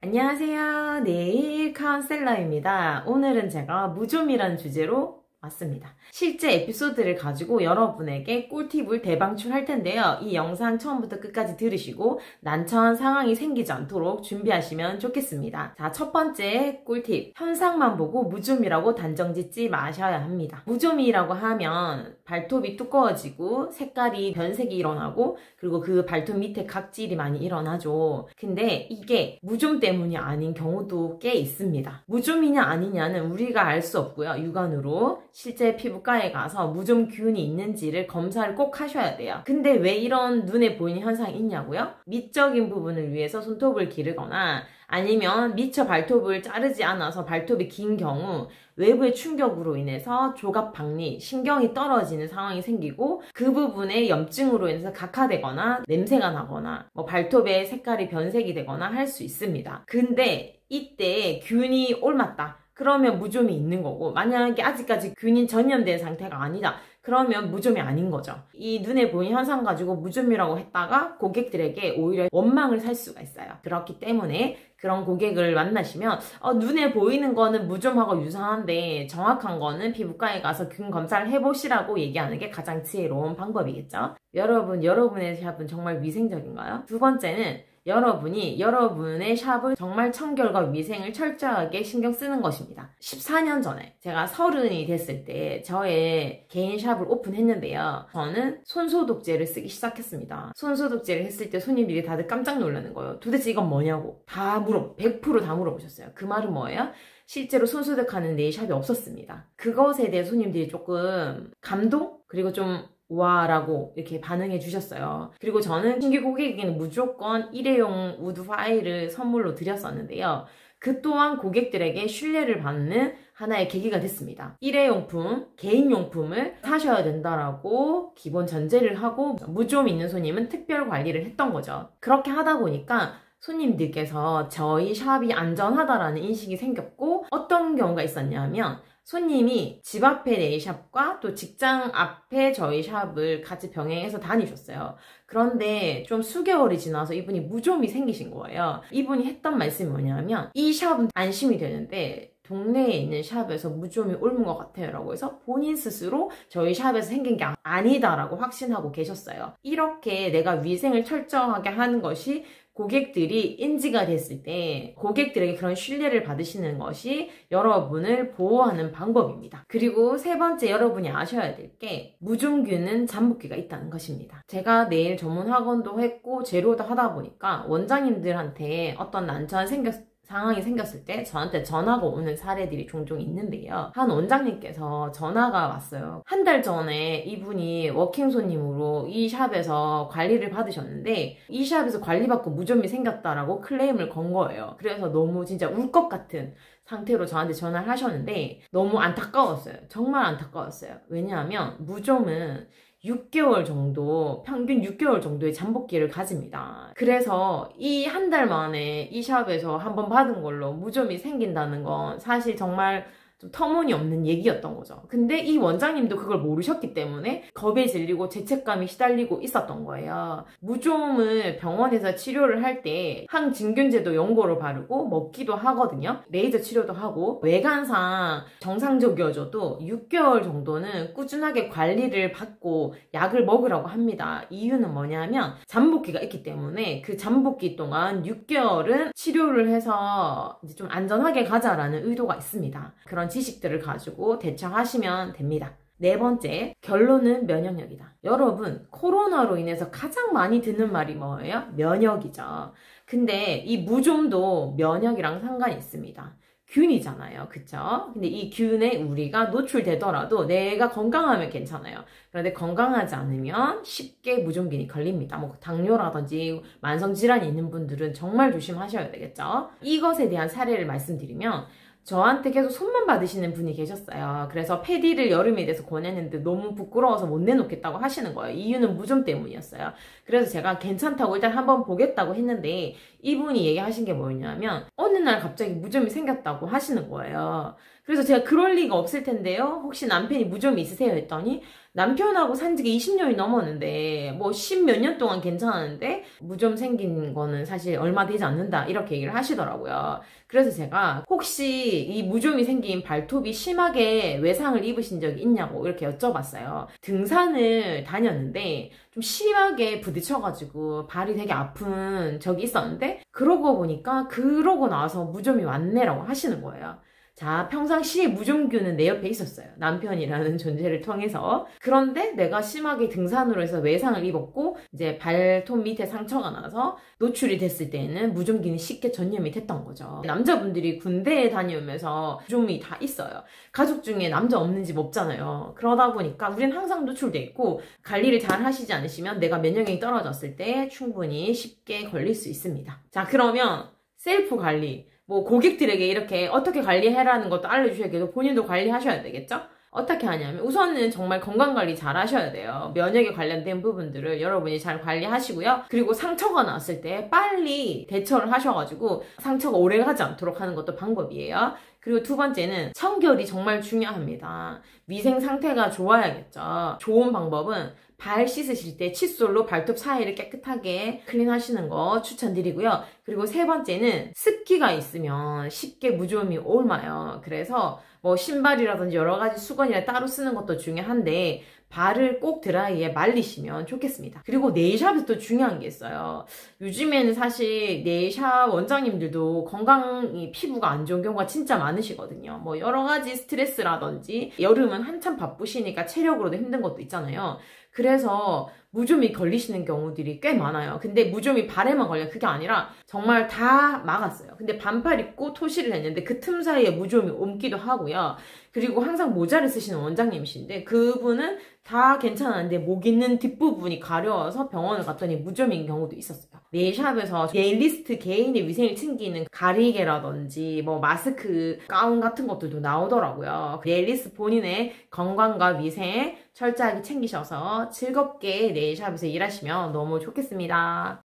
안녕하세요. 네일 카운셀러입니다. 오늘은 제가 무좀이라는 주제로 왔습니다. 실제 에피소드를 가지고 여러분에게 꿀팁을 대방출할 텐데요. 이 영상 처음부터 끝까지 들으시고 난처한 상황이 생기지 않도록 준비하시면 좋겠습니다. 자, 첫 번째 꿀팁. 현상만 보고 무좀이라고 단정 짓지 마셔야 합니다. 무좀이라고 하면 발톱이 두꺼워지고 색깔이 변색이 일어나고 그리고 그 발톱 밑에 각질이 많이 일어나죠. 근데 이게 무좀 때문이 아닌 경우도 꽤 있습니다. 무좀이냐 아니냐는 우리가 알 수 없고요. 육안으로 실제 피부과에 가서 무좀균이 있는지를 검사를 꼭 하셔야 돼요. 근데 왜 이런 눈에 보이는 현상이 있냐고요? 미적인 부분을 위해서 손톱을 기르거나 아니면 미처 발톱을 자르지 않아서 발톱이 긴 경우 외부의 충격으로 인해서 조각 박리, 신경이 떨어지는 상황이 생기고 그 부분에 염증으로 인해서 각화되거나 냄새가 나거나 발톱의 색깔이 변색이 되거나 할 수 있습니다. 근데 이때 균이 옮았다. 그러면 무좀이 있는 거고, 만약에 아직까지 균이 전염된 상태가 아니다. 그러면 무좀이 아닌 거죠. 이 눈에 보이는 현상 가지고 무좀이라고 했다가 고객들에게 오히려 원망을 살 수가 있어요. 그렇기 때문에 그런 고객을 만나시면 눈에 보이는 거는 무좀하고 유사한데 정확한 거는 피부과에 가서 균 검사를 해보시라고 얘기하는 게 가장 지혜로운 방법이겠죠. 여러분의 샵은 정말 위생적인가요? 두 번째는 여러분이 여러분의 샵을 정말 청결과 위생을 철저하게 신경 쓰는 것입니다. 14년 전에 제가 30이 됐을 때 저의 개인 샵을 오픈했는데요. 저는 손소독제를 쓰기 시작했습니다. 손소독제를 했을 때 손님들이 다들 깜짝 놀라는 거예요. 도대체 이건 뭐냐고 100% 다 물어보셨어요. 그 말은 뭐예요? 실제로 손소독하는 네일샵이 없었습니다. 그것에 대해 손님들이 조금 감동? 그리고 좀 우와라고 이렇게 반응해 주셨어요. 그리고 저는 신규 고객에게는 무조건 일회용 우드 파일을 선물로 드렸었는데요. 그 또한 고객들에게 신뢰를 받는 하나의 계기가 됐습니다. 일회용품, 개인용품을 사셔야 된다라고 기본 전제를 하고 무좀 있는 손님은 특별 관리를 했던 거죠. 그렇게 하다 보니까 손님들께서 저희 샵이 안전하다라는 인식이 생겼고 어떤 경우가 있었냐면 손님이 집 앞에 네일샵과 또 직장 앞에 저희 샵을 같이 병행해서 다니셨어요. 그런데 좀 수개월이 지나서 이분이 무좀이 생기신 거예요. 이분이 했던 말씀이 뭐냐면 이 샵은 안심이 되는데 동네에 있는 샵에서 무좀이 옮은 것 같아요 라고 해서 본인 스스로 저희 샵에서 생긴 게 아니다라고 확신하고 계셨어요. 이렇게 내가 위생을 철저하게 하는 것이 고객들이 인지가 됐을 때 고객들에게 그런 신뢰를 받으시는 것이 여러분을 보호하는 방법입니다. 그리고 세 번째 여러분이 아셔야 될 게 무좀균은 잠복기가 있다는 것입니다. 제가 네일 전문 학원도 했고 재료도 하다 보니까 원장님들한테 어떤 난처한 상황이 생겼을 때 저한테 전화가 오는 사례들이 종종 있는데요. 한 원장님께서 전화가 왔어요. 한 달 전에 이분이 워킹 손님으로 이 샵에서 관리를 받으셨는데 이 샵에서 관리받고 무좀이 생겼다라고 클레임을 건 거예요. 그래서 너무 진짜 울 것 같은 상태로 저한테 전화를 하셨는데 너무 안타까웠어요. 정말 안타까웠어요. 왜냐하면 무좀은 6개월 정도, 평균 6개월 정도의 잠복기를 가집니다. 그래서 이 한 달 만에 이 샵에서 한번 받은 걸로 무좀이 생긴다는 건 사실 정말 좀 터무니없는 얘기였던 거죠. 근데 이 원장님도 그걸 모르셨기 때문에 겁에 질리고 죄책감이 시달리고 있었던 거예요. 무좀을 병원에서 치료를 할 때 항진균제도 연고로 바르고 먹기도 하거든요. 레이저 치료도 하고 외관상 정상적이어져도 6개월 정도는 꾸준하게 관리를 받고 약을 먹으라고 합니다. 이유는 뭐냐면 잠복기가 있기 때문에 그 잠복기 동안 6개월은 치료를 해서 이제 좀 안전하게 가자라는 의도가 있습니다. 그런 지식들을 가지고 대처하시면 됩니다. 네 번째, 결론은 면역력이다. 여러분, 코로나로 인해서 가장 많이 듣는 말이 뭐예요? 면역이죠. 근데 이 무좀도 면역이랑 상관이 있습니다. 균이잖아요. 그쵸? 근데 이 균에 우리가 노출되더라도 내가 건강하면 괜찮아요. 그런데 건강하지 않으면 쉽게 무좀균이 걸립니다. 당뇨라든지 만성질환이 있는 분들은 정말 조심하셔야 되겠죠? 이것에 대한 사례를 말씀드리면 저한테 계속 손만 받으시는 분이 계셨어요. 그래서 패디를 여름에 대해서 권했는데 너무 부끄러워서 못 내놓겠다고 하시는 거예요. 이유는 무좀 때문이었어요. 그래서 제가 괜찮다고 일단 한번 보겠다고 했는데 이분이 얘기하신 게 뭐였냐면 어느 어느 날 갑자기 무좀이 생겼다고 하시는 거예요. 그래서 제가 그럴 리가 없을 텐데요. 혹시 남편이 무좀이 있으세요? 했더니 남편하고 산 지가 20년이 넘었는데 뭐 10 몇 년 동안 괜찮았는데 무좀 생긴 거는 사실 얼마 되지 않는다 이렇게 얘기를 하시더라고요. 그래서 제가 혹시 이 무좀이 생긴 발톱이 심하게 외상을 입으신 적이 있냐고 이렇게 여쭤봤어요. 등산을 다녔는데 좀 심하게 부딪혀가지고 발이 되게 아픈 적이 있었는데 그러고 보니까 그러고 나서 무좀이 왔네라고 하시는 거예요. 자, 평상시에 무좀균은 내 옆에 있었어요. 남편이라는 존재를 통해서. 그런데 내가 심하게 등산으로 해서 외상을 입었고 이제 발톱 밑에 상처가 나서 노출이 됐을 때에는 무좀균이 쉽게 전염이 됐던 거죠. 남자분들이 군대에 다니면서 무좀이 다 있어요. 가족 중에 남자 없는 집 없잖아요. 그러다 보니까 우린 항상 노출돼 있고 관리를 잘 하시지 않으시면 내가 면역력이 떨어졌을 때 충분히 쉽게 걸릴 수 있습니다. 자, 그러면 셀프 관리. 뭐 고객들에게 이렇게 어떻게 관리해라는 것도 알려주셔야겠고 본인도 관리하셔야 되겠죠? 어떻게 하냐면 우선은 정말 건강관리 잘 하셔야 돼요. 면역에 관련된 부분들을 여러분이 잘 관리하시고요. 그리고 상처가 났을 때 빨리 대처를 하셔가지고 상처가 오래가지 않도록 하는 것도 방법이에요. 그리고 두 번째는 청결이 정말 중요합니다. 위생 상태가 좋아야겠죠. 좋은 방법은 발 씻으실 때 칫솔로 발톱 사이를 깨끗하게 클린하시는 거 추천드리고요. 그리고 세 번째는 습기가 있으면 쉽게 무좀이 옮아요. 그래서 뭐 신발이라든지 여러 가지 수건이나 따로 쓰는 것도 중요한데 발을 꼭 드라이에 말리시면 좋겠습니다. 그리고 네일샵에서 또 중요한 게 있어요. 요즘에는 사실 네일샵 원장님들도 건강이 피부가 안 좋은 경우가 진짜 많으시거든요. 뭐 여러 가지 스트레스라든지 여름은 한참 바쁘시니까 체력으로도 힘든 것도 있잖아요. 그래서 무좀이 걸리시는 경우들이 꽤 많아요. 근데 무좀이 발에만 걸려요. 그게 아니라 정말 다 막았어요. 근데 반팔 입고 토시를 했는데 그 틈 사이에 무좀이 옮기도 하고요. 그리고 항상 모자를 쓰시는 원장님이신데 그분은 다 괜찮았는데 목 있는 뒷부분이 가려워서 병원을 갔더니 무좀인 경우도 있었어요. 네일샵에서 네일리스트 개인의 위생을 챙기는 가리개라든지 뭐 마스크, 가운 같은 것들도 나오더라고요. 네일리스트 본인의 건강과 위생 철저하게 챙기셔서 즐겁게 네일샵에서 일하시면 너무 좋겠습니다.